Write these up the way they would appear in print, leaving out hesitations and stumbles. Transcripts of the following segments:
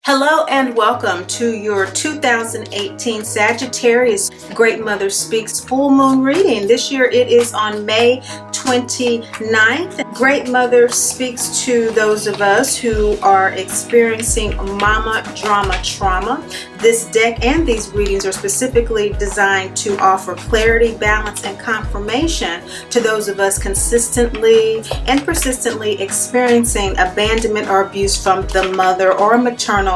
Hello and welcome to your 2018 Sagittarius Great Mother Speaks full moon reading. This year it is on May 29th. Great Mother speaks to those of us who are experiencing mama drama trauma. This deck and these readings are specifically designed to offer clarity, balance, and confirmation to those of us consistently and persistently experiencing abandonment or abuse from the mother or maternal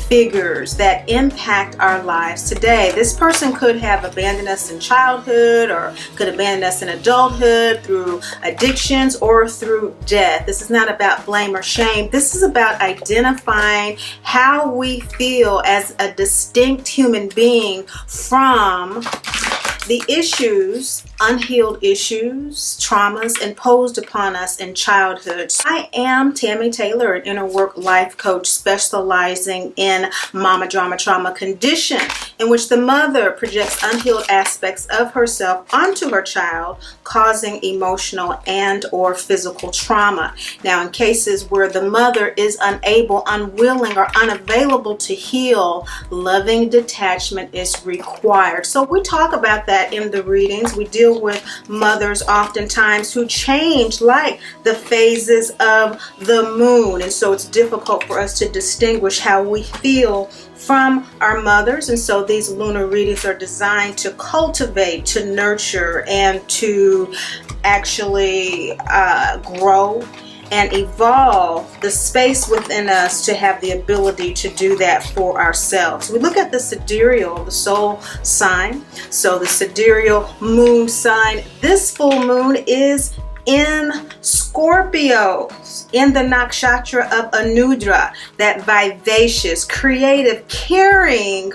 figures that impact our lives today. This person could have abandoned us in childhood or could abandon us in adulthood through addictions or through death. This is not about blame or shame. This is about identifying how we feel as a distinct human being from the issues, unhealed issues, traumas imposed upon us in childhood. I am Tammy Taylor, an inner work life coach specializing in mama drama trauma condition, in which the mother projects unhealed aspects of herself onto her child, causing emotional and or physical trauma. Now, in cases where the mother is unable, unwilling, or unavailable to heal, loving detachment is required. So we talk about that in the readings. We deal with mothers oftentimes who change like the phases of the moon, and so it's difficult for us to distinguish how we feel from our mothers. And so these lunar readings are designed to cultivate, to nurture, and to actually grow and evolve the space within us to have the ability to do that for ourselves. We look at the sidereal, the soul sign. So the sidereal moon sign, this full moon is in Scorpio, in the nakshatra of Anudra, that vivacious, creative, caring,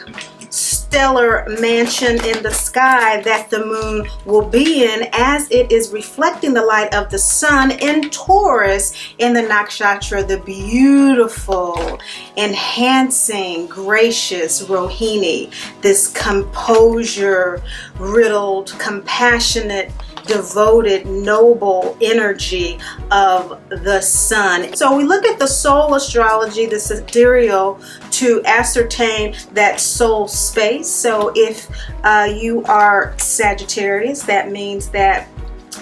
stellar mansion in the sky that the moon will be in as it is reflecting the light of the sun in Taurus in the nakshatra, the beautiful, enhancing, gracious Rohini, this composure riddled, compassionate, devoted, noble energy of the sun. So we look at the soul astrology, the sidereal, to ascertain that soul space. So if you are Sagittarius, that means that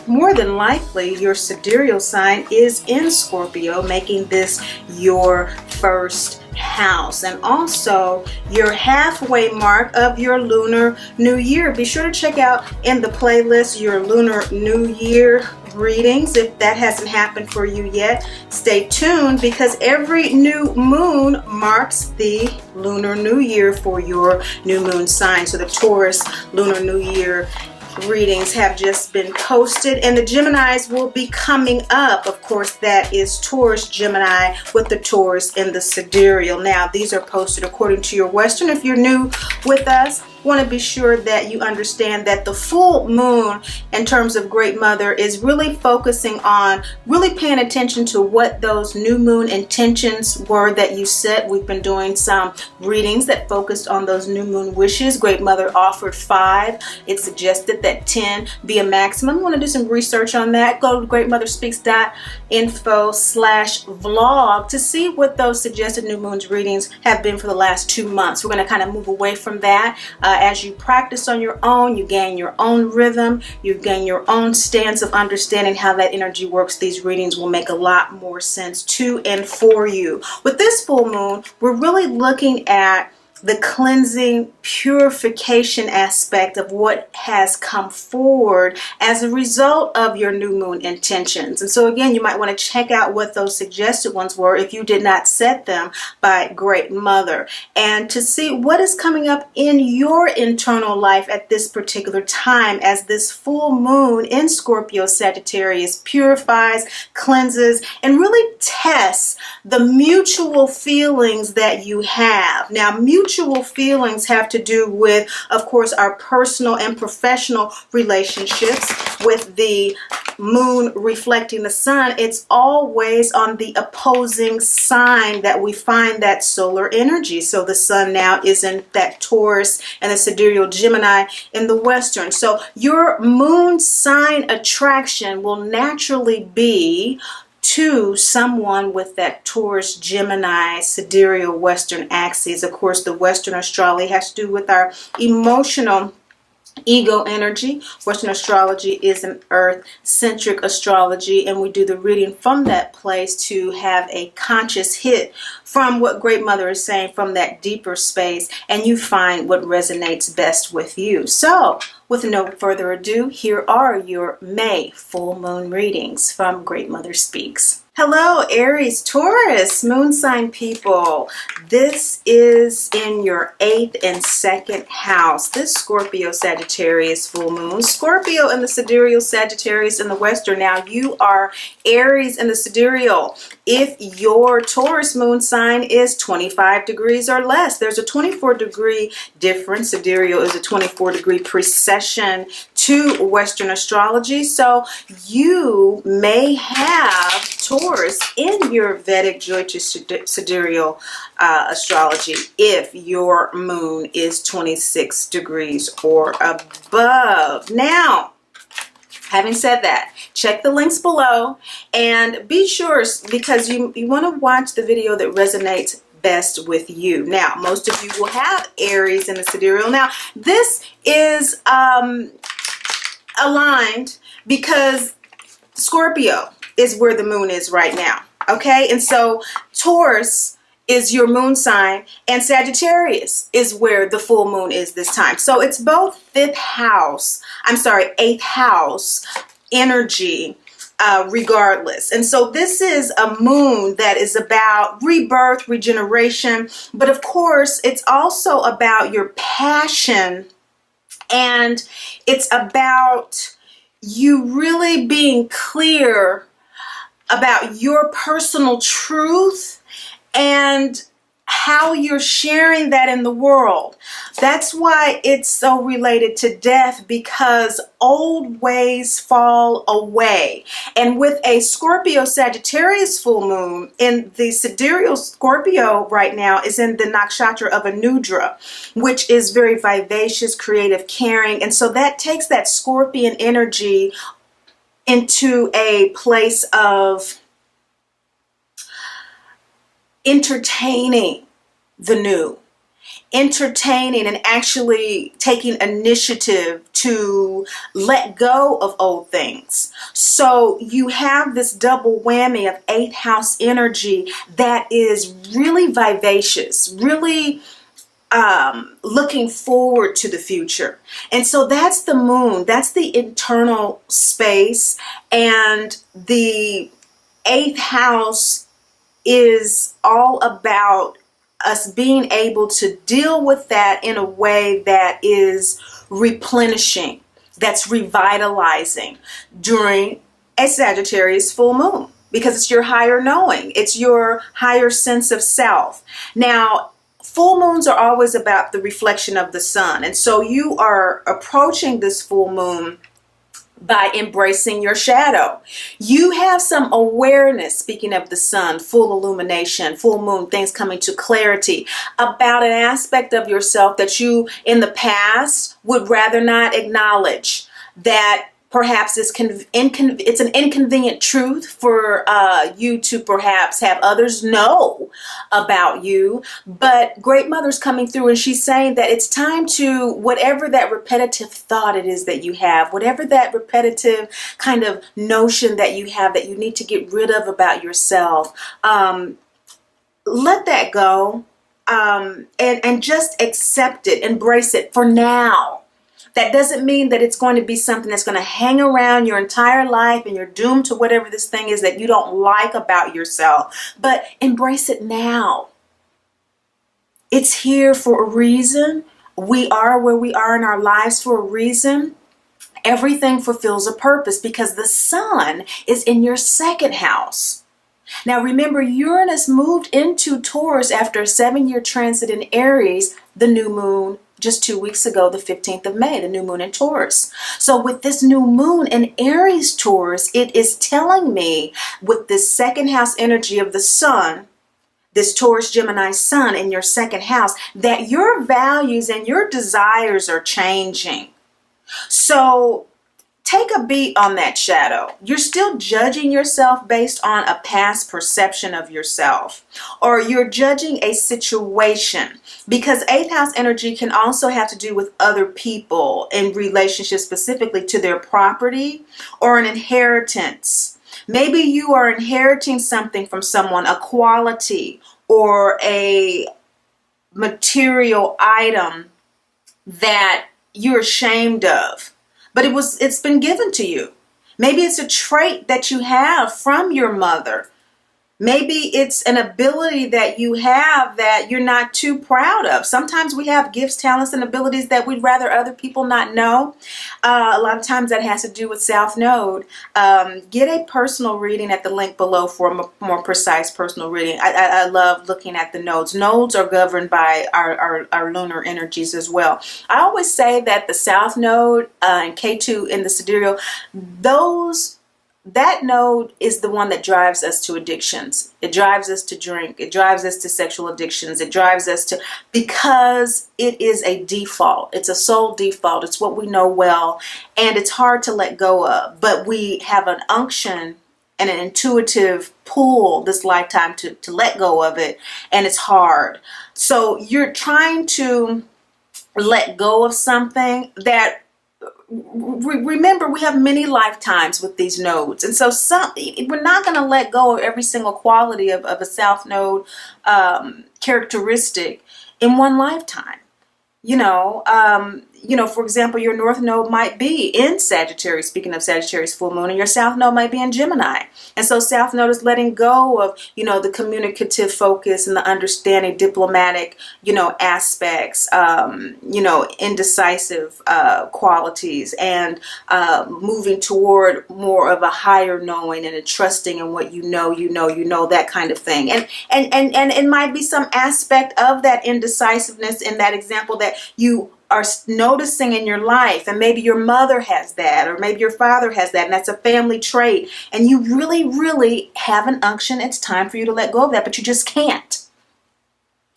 more than likely your sidereal sign is in Scorpio, making this your first house, and also your halfway mark of your lunar new year. Be sure to check out in the playlist your lunar new year readings if that hasn't happened for you yet. Stay tuned, because every new moon marks the lunar new year for your new moon sign. So the Taurus lunar new year readings have just been posted, and the Geminis will be coming up. Of course, that is Taurus Gemini with the Taurus in the sidereal. Now, these are posted according to your Western. If you're new with us, want to be sure that you understand that the full moon in terms of Great Mother is really focusing on really paying attention to what those new moon intentions were that you set. We've been doing some readings that focused on those new moon wishes. Great Mother offered 5. It suggested that 10 be a maximum. Want to do some research on that? Go to greatmotherspeaks.info/vlog to see what those suggested new moons readings have been for the last 2 months. We're going to kind of move away from that. As you practice on your own, you gain your own rhythm, you gain your own stance of understanding how that energy works. These readings will make a lot more sense to and for you. With this full moon, we're really looking at the cleansing, purification aspect of what has come forward as a result of your new moon intentions. And so again, you might want to check out what those suggested ones were if you did not set them by Great Mother, and to see what is coming up in your internal life at this particular time as this full moon in Scorpio Sagittarius purifies, cleanses, and really tests the mutual feelings that you have. Now, mutual feelings have to do with, of course, our personal and professional relationships. With the moon reflecting the sun, it's always on the opposing sign that we find that solar energy. So the sun now is in that Taurus and the sidereal Gemini in the Western. So your moon sign attraction will naturally be to someone with that Taurus, Gemini, Sidereal, Western axes. Of course, the Western astrology has to do with our emotional ego energy. Western astrology is an earth-centric astrology, and we do the reading from that place to have a conscious hit from what Great Mother is saying from that deeper space, and you find what resonates best with you. So, with no further ado, here are your May full moon readings from Great Mother Speaks. Hello, Aries, Taurus, moon sign people. This is in your 8th and 2nd house. This Scorpio Sagittarius full moon. Scorpio in the Sidereal, Sagittarius in the Western. Now you are Aries in the Sidereal. If your Taurus moon sign is 25 degrees or less, there's a 24-degree difference. Sidereal is a 24-degree precession to Western astrology. So you may have Taurus in your Vedic Jyotish Sidereal astrology if your moon is 26 degrees or above. Now, having said that, check the links below and be sure, because you want to watch the video that resonates best with you. Now, most of you will have Aries in the Sidereal. Now, this is aligned because Scorpio is where the moon is right now. Okay, and so Taurus is your moon sign, and Sagittarius is where the full moon is this time. So it's both 8th house energy, regardless. And so this is a moon that is about rebirth, regeneration, but of course it's also about your passion, and it's about you really being clear about your personal truth and how you're sharing that in the world. That's why it's so related to death, because old ways fall away. And with a Scorpio Sagittarius full moon, in the Sidereal Scorpio right now is in the nakshatra of Anudra, which is very vivacious, creative, caring. And so that takes that Scorpion energy into a place of entertaining the new, entertaining and actually taking initiative to let go of old things. So you have this double whammy of 8th house energy that is really vivacious, really looking forward to the future. And so that's the moon, that's the internal space, and the 8th house is all about us being able to deal with that in a way that is replenishing, that's revitalizing during a Sagittarius full moon, because it's your higher knowing, it's your higher sense of self. Now, full moons are always about the reflection of the sun. And so you are approaching this full moon by embracing your shadow. You have some awareness, speaking of the sun, full illumination, full moon, things coming to clarity about an aspect of yourself that you in the past would rather not acknowledge, that perhaps it's an inconvenient truth for you to perhaps have others know about you. But Great Mother's coming through, and she's saying that it's time to, whatever that repetitive thought it is that you have, whatever that repetitive kind of notion that you have that you need to get rid of about yourself, let that go, and just accept it, embrace it for now. That doesn't mean that it's going to be something that's going to hang around your entire life and you're doomed to whatever this thing is that you don't like about yourself. But embrace it now. It's here for a reason. We are where we are in our lives for a reason. Everything fulfills a purpose because the sun is in your 2nd house. Now remember, Uranus moved into Taurus after a 7-year transit in Aries, the new moon, just 2 weeks ago, the 15th of May, the new moon in Taurus. So with this new moon in Aries Taurus, it is telling me with this 2nd house energy of the sun, this Taurus Gemini sun in your 2nd house, that your values and your desires are changing. So take a beat on that shadow. You're still judging yourself based on a past perception of yourself, or you're judging a situation, because 8th house energy can also have to do with other people in relationship specifically to their property or an inheritance. Maybe you are inheriting something from someone, a quality or a material item that you're ashamed of, but it's been given to you. Maybe it's a trait that you have from your mother. Maybe it's an ability that you have that you're not too proud of. Sometimes we have gifts, talents, and abilities that we'd rather other people not know. A lot of times that has to do with South Node. Get a personal reading at the link below for a more precise personal reading. I love looking at the nodes. Nodes are governed by our lunar energies as well. I always say that the South Node and K2 in the Sidereal, that node is the one that drives us to addictions. It drives us to drink. It drives us to sexual addictions. It drives us to, because it is a default. It's a soul default. It's what we know well, and it's hard to let go of. But we have an unction and an intuitive pull this lifetime to let go of it, and it's hard. So you're trying to let go of something that, remember, we have many lifetimes with these nodes, and so we're not going to let go of every single quality of a South Node characteristic in one lifetime. For example, your North Node might be in Sagittarius, speaking of Sagittarius full moon, and your South Node might be in Gemini. And so South Node is letting go of, the communicative focus and the understanding, diplomatic, aspects, indecisive qualities, and moving toward more of a higher knowing and a trusting in what you know, that kind of thing. And it might be some aspect of that indecisiveness in that example that you are noticing in your life, and maybe your mother has that, or maybe your father has that, and that's a family trait, and you really have an unction. It's time for you to let go of that, but you just can't.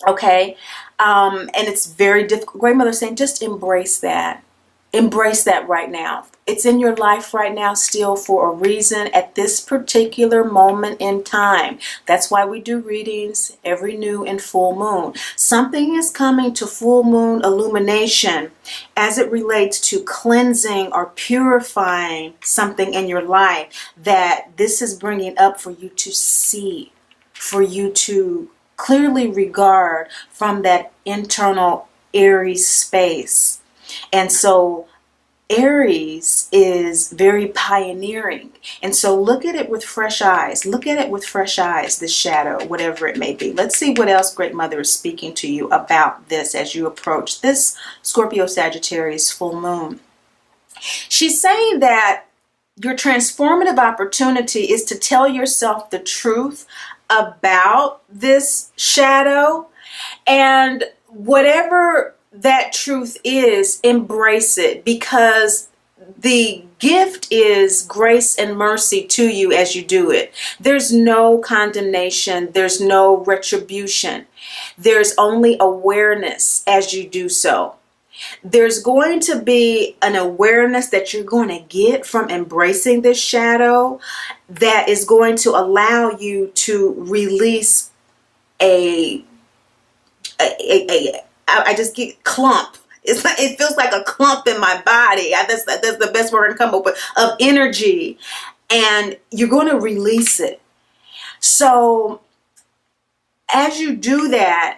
Okay, and it's very difficult. Great Mother saying, just embrace that. Embrace that right now. It's in your life right now still for a reason at this particular moment in time. That's why we do readings every new and full moon. Something is coming to full moon illumination as it relates to cleansing or purifying something in your life that this is bringing up for you to see, for you to clearly regard from that internal Aries space. And so Aries is very pioneering. And so look at it with fresh eyes. Look at it with fresh eyes, this shadow, whatever it may be. Let's see what else Great Mother is speaking to you about this as you approach this Scorpio Sagittarius full moon. She's saying that your transformative opportunity is to tell yourself the truth about this shadow, and whatever that truth is, embrace it, because the gift is grace and mercy to you as you do it. There's no condemnation. There's no retribution. There's only awareness as you do so. There's going to be an awareness that you're going to get from embracing this shadow that is going to allow you to release I just get clump. It feels like a clump in my body. That's the best word I can come up with, of energy. And you're going to release it. So as you do that,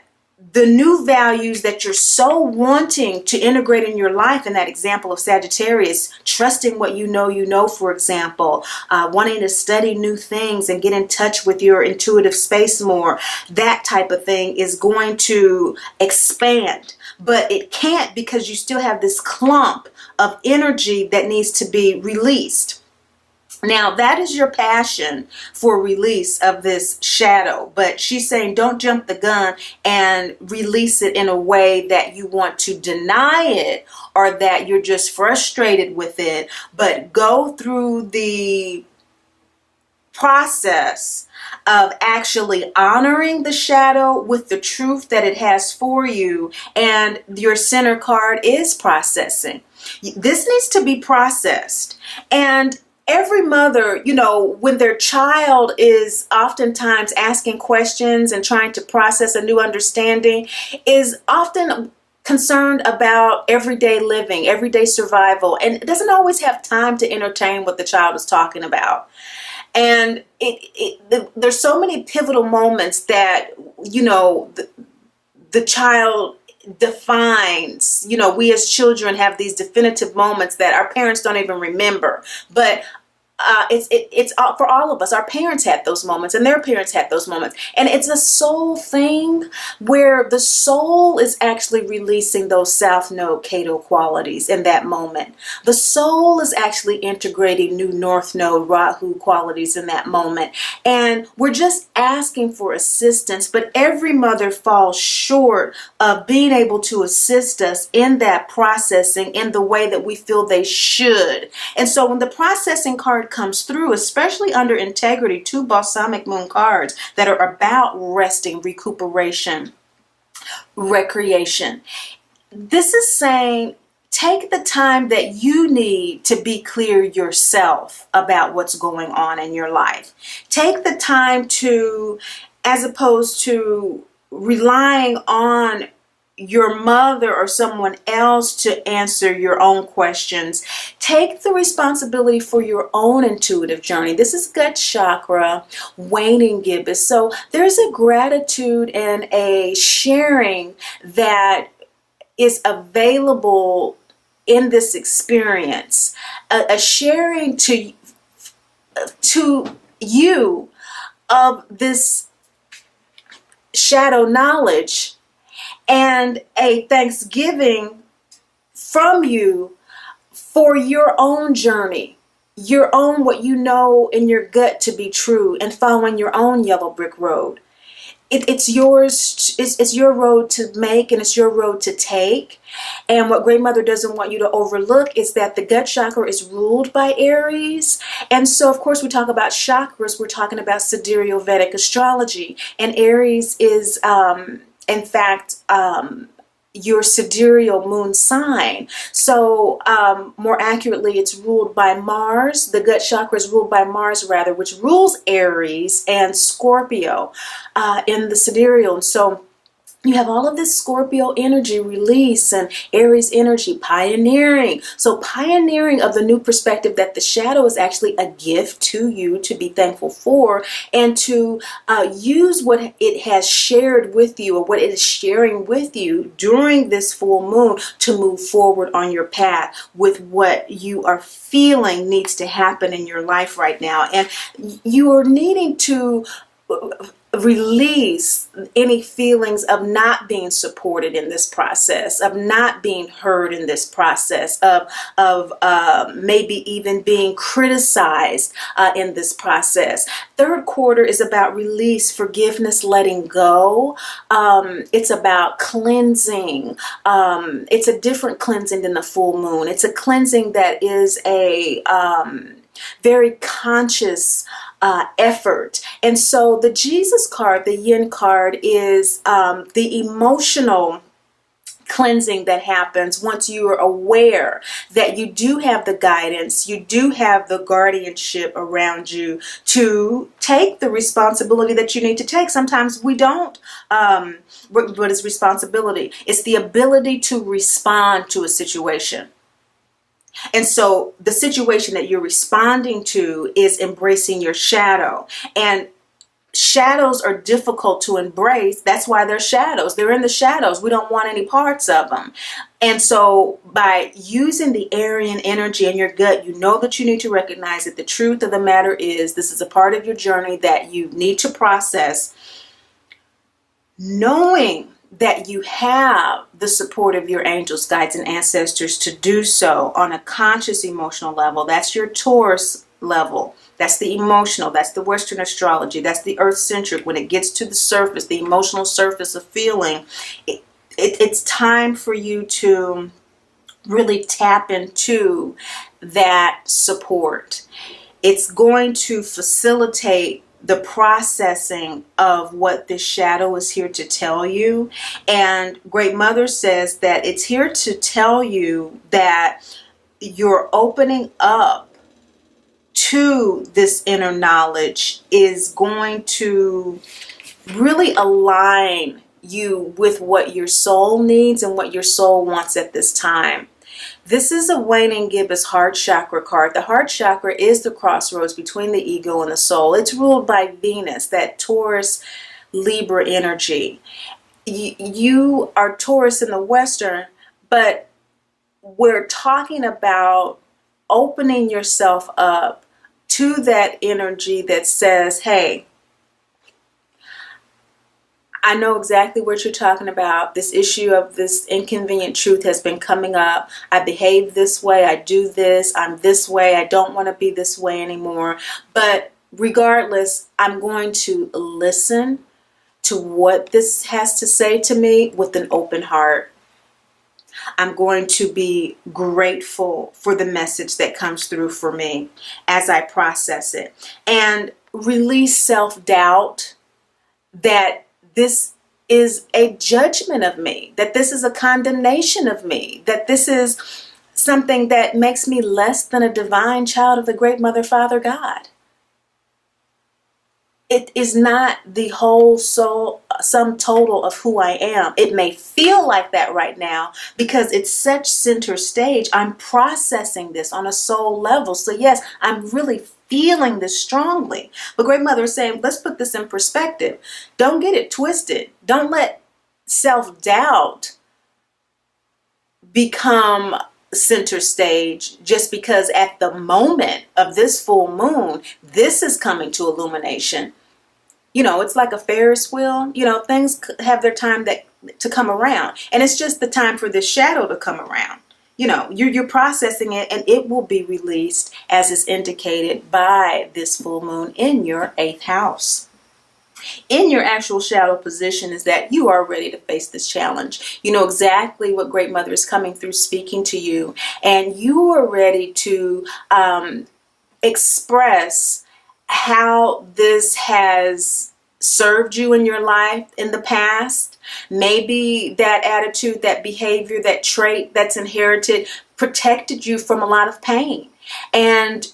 the new values that you're so wanting to integrate in your life, in that example of Sagittarius, trusting what you know, for example, wanting to study new things and get in touch with your intuitive space more, that type of thing is going to expand. But it can't, because you still have this clump of energy that needs to be released. Now, that is your passion for release of this shadow, but she's saying don't jump the gun and release it in a way that you want to deny it or that you're just frustrated with it, but go through the process of actually honoring the shadow with the truth that it has for you, and your center card is processing. This needs to be processed. And every mother, when their child is oftentimes asking questions and trying to process a new understanding, is often concerned about everyday living, everyday survival, and doesn't always have time to entertain what the child is talking about. And there's so many pivotal moments that, the child defines. We as children have these definitive moments that our parents don't even remember. But it's for all of us. Our parents had those moments, and their parents had those moments, and it's a soul thing where the soul is actually releasing those South Node Cato qualities in that moment. The soul is actually integrating new North Node Rahu qualities in that moment, and we're just asking for assistance. But every mother falls short of being able to assist us in that processing in the way that we feel they should. And so when the processing card comes through, especially under integrity, 2 balsamic moon cards that are about resting, recuperation, recreation. This is saying, take the time that you need to be clear yourself about what's going on in your life. Take the time to, as opposed to relying on your mother or someone else to answer your own questions, take the responsibility for your own intuitive journey. This is gut chakra, waning gibbous. So there's a gratitude and a sharing that is available in this experience, a sharing to you of this shadow knowledge, and a thanksgiving from you for your own journey, your own, what you know in your gut to be true, and following your own yellow brick road. It's yours. It's your road to make, and it's your road to take. And what Great Mother doesn't want you to overlook is that the gut chakra is ruled by Aries. And so, of course, we talk about chakras. We're talking about Sidereal Vedic astrology. And Aries is, in fact, your sidereal moon sign. So more accurately, it's ruled by Mars. The gut chakra is ruled by Mars, rather, which rules Aries and Scorpio in the sidereal. And so you have all of this Scorpio energy release and Aries energy pioneering. So pioneering of the new perspective that the shadow is actually a gift to you to be thankful for, and to use what it has shared with you, or what it is sharing with you during this full moon, to move forward on your path with what you are feeling needs to happen in your life right now. And you are needing to release any feelings of not being supported in this process, of not being heard in this process, of maybe even being criticized in this process. Third quarter is about release, forgiveness, letting go. It's about cleansing. It's a different cleansing than the full moon. It's a cleansing that is a very conscious effort. And so the Jesus card, the Yin card, is the emotional cleansing that happens once you are aware that you do have the guidance, you do have the guardianship around you to take the responsibility that you need to take. Sometimes we don't. What is responsibility? It's the ability to respond to a situation. And so the situation that you're responding to is embracing your shadow. And shadows are difficult to embrace. That's why they're shadows. They're in the shadows. We don't want any parts of them. And so by using the Aryan energy in your gut, you know that you need to recognize that the truth of the matter is this is a part of your journey that you need to process. Knowing that you have the support of your angels, guides, and ancestors to do so on a conscious emotional level. That's your Taurus level. That's the emotional. That's the Western astrology. That's the earth-centric. When it gets to the surface, the emotional surface of feeling, it's time for you to really tap into that support. It's going to facilitate the processing of what this shadow is here to tell you. And Great Mother says that it's here to tell you that you're opening up to this inner knowledge is going to really align you with what your soul needs and what your soul wants at this time. This is a waning gibbous heart chakra card. The heart chakra is the crossroads between the ego and the soul. It's ruled by Venus, that Taurus Libra energy. You are Taurus in the Western, but we're talking about opening yourself up to that energy that says, hey, I know exactly what you're talking about. This issue of this inconvenient truth has been coming up. I behave this way. I do this. I'm this way. I don't want to be this way anymore. But regardless, I'm going to listen to what this has to say to me with an open heart. I'm going to be grateful for the message that comes through for me as I process it. And release self-doubt that this is a judgment of me, that this is a condemnation of me, that this is something that makes me less than a divine child of the Great Mother, Father, God. It is not the whole soul, sum total of who I am. It may feel like that right now because it's such center stage. I'm processing this on a soul level. So yes, I'm really feeling this strongly. But Great Mother is saying, let's put this in perspective. Don't get it twisted. Don't let self-doubt become center stage just because at the moment of this full moon, this is coming to illumination. You know, it's like a Ferris wheel. You know, things have their time to come around. And it's just the time for this shadow to come around. You know, you're processing it, and it will be released as is indicated by this full moon in your 8th house. In your actual shadow position is that you are ready to face this challenge. You know exactly what Great Mother is coming through speaking to you, and you are ready to express how this has served you in your life in the past. Maybe that attitude, that behavior, that trait that's inherited protected you from a lot of pain, and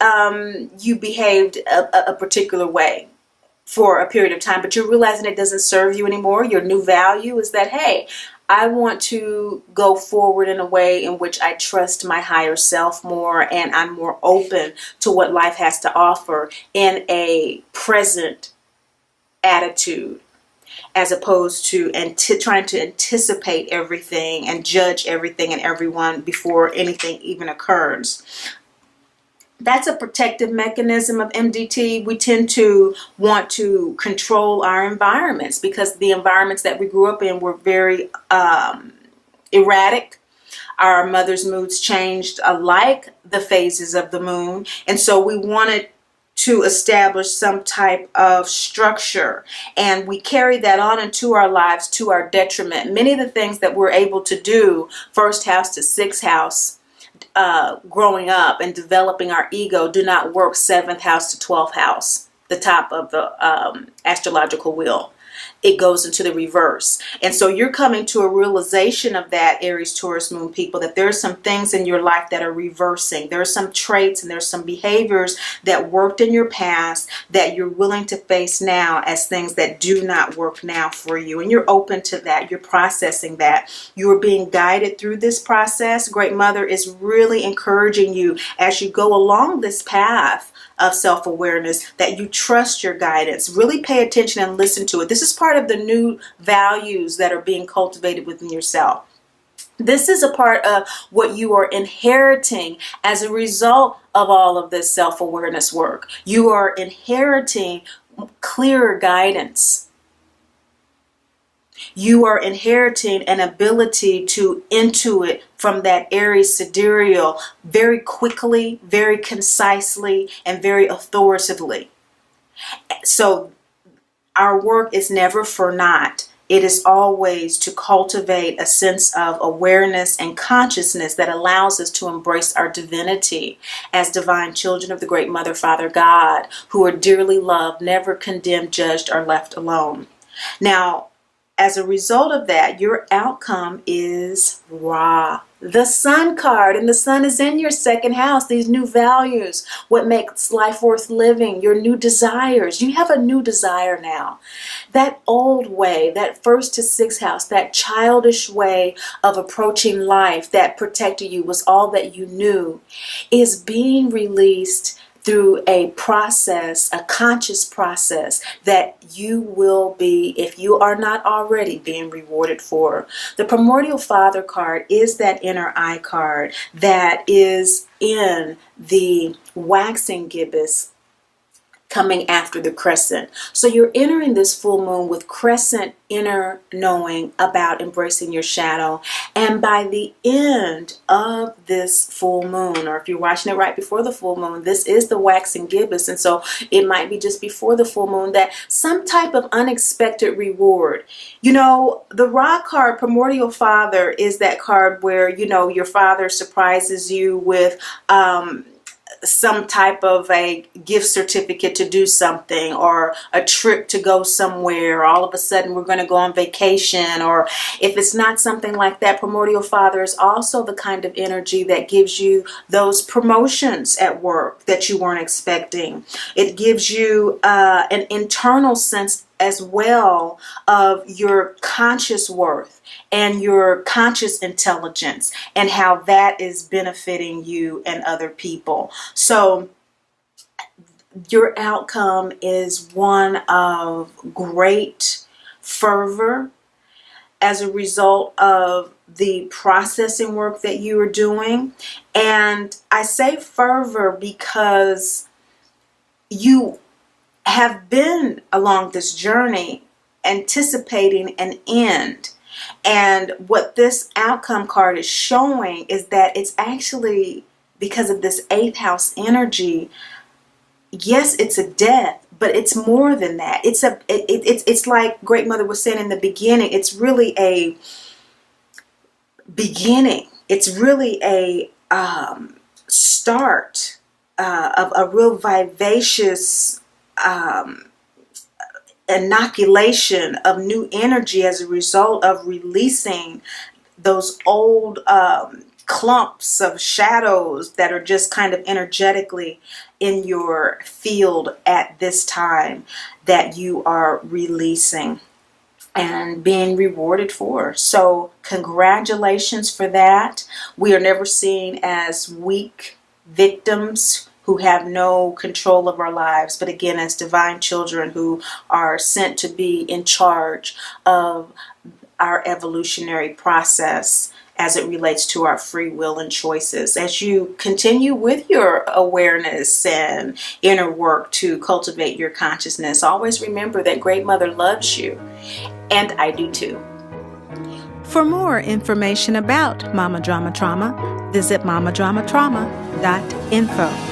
you behaved a particular way for a period of time, but you're realizing it doesn't serve you anymore. Your new value is that, hey, I want to go forward in a way in which I trust my higher self more, and I'm more open to what life has to offer in a present attitude, as opposed to trying to anticipate everything and judge everything and everyone before anything even occurs. That's a protective mechanism of MDT. We tend to want to control our environments because the environments that we grew up in were very erratic. Our mother's moods changed like the phases of the moon. And so we wanted to establish some type of structure. And we carry that on into our lives to our detriment. Many of the things that we're able to do, 1st house to 6th house, growing up and developing our ego, do not work 7th house to 12th house, the top of the astrological wheel. It goes into the reverse. And so you're coming to a realization of that, Aries, Taurus, Moon people, that there are some things in your life that are reversing. There are some traits and there's some behaviors that worked in your past that you're willing to face now as things that do not work now for you. And you're open to that. You're processing that. You are being guided through this process. Great Mother is really encouraging you as you go along this path of self-awareness that you trust your guidance. Really pay attention and listen to it. This is part of the new values that are being cultivated within yourself. This is a part of what you are inheriting as a result of all of this self-awareness work. You are inheriting clearer guidance. You are inheriting an ability to intuit from that Aries sidereal very quickly, very concisely, and very authoritatively. So our work is never for naught. It is always to cultivate a sense of awareness and consciousness that allows us to embrace our divinity as divine children of the Great Mother, Father, God, who are dearly loved, never condemned, judged, or left alone. Now, as a result of that, your outcome is Ra, the Sun card, and the Sun is in your second house. These new values, what makes life worth living, your new desires. You have a new desire now. That old way, that first to sixth house, that childish way of approaching life that protected you, was all that you knew, is being released through a process, a conscious process that you will be, if you are not already, being rewarded for. The Primordial Father card is that inner eye card that is in the waxing gibbous coming after the crescent. So you're entering this full moon with crescent inner knowing about embracing your shadow. And by the end of this full moon, or if you're watching it right before the full moon, this is the waxing gibbous. And so it might be just before the full moon that some type of unexpected reward. You know, the Ra card, Primordial Father, is that card where, you know, your father surprises you with some type of a gift certificate to do something, or a trip to go somewhere. All of a sudden we're going to go on vacation. Or if it's not something like that, Primordial Father is also the kind of energy that gives you those promotions at work that you weren't expecting. It gives you an internal sense as well of your conscious worth and your conscious intelligence, and how that is benefiting you and other people. So your outcome is one of great fervor as a result of the processing work that you are doing. And I say fervor because you have been along this journey anticipating an end. And what this outcome card is showing is that it's actually, because of this 8th house energy, yes, it's a death, but it's more than that. It's like Great Mother was saying in the beginning, it's really a beginning. It's really a start of a real vivacious inoculation of new energy as a result of releasing those old clumps of shadows that are just kind of energetically in your field at this time, that you are releasing and being rewarded for. So congratulations for that. We are never seen as weak victims who have no control of our lives, but again, as divine children who are sent to be in charge of our evolutionary process as it relates to our free will and choices. As you continue with your awareness and inner work to cultivate your consciousness, always remember that Great Mother loves you, and I do too. For more information about Mama Drama Trauma, visit mamadramatrauma.info.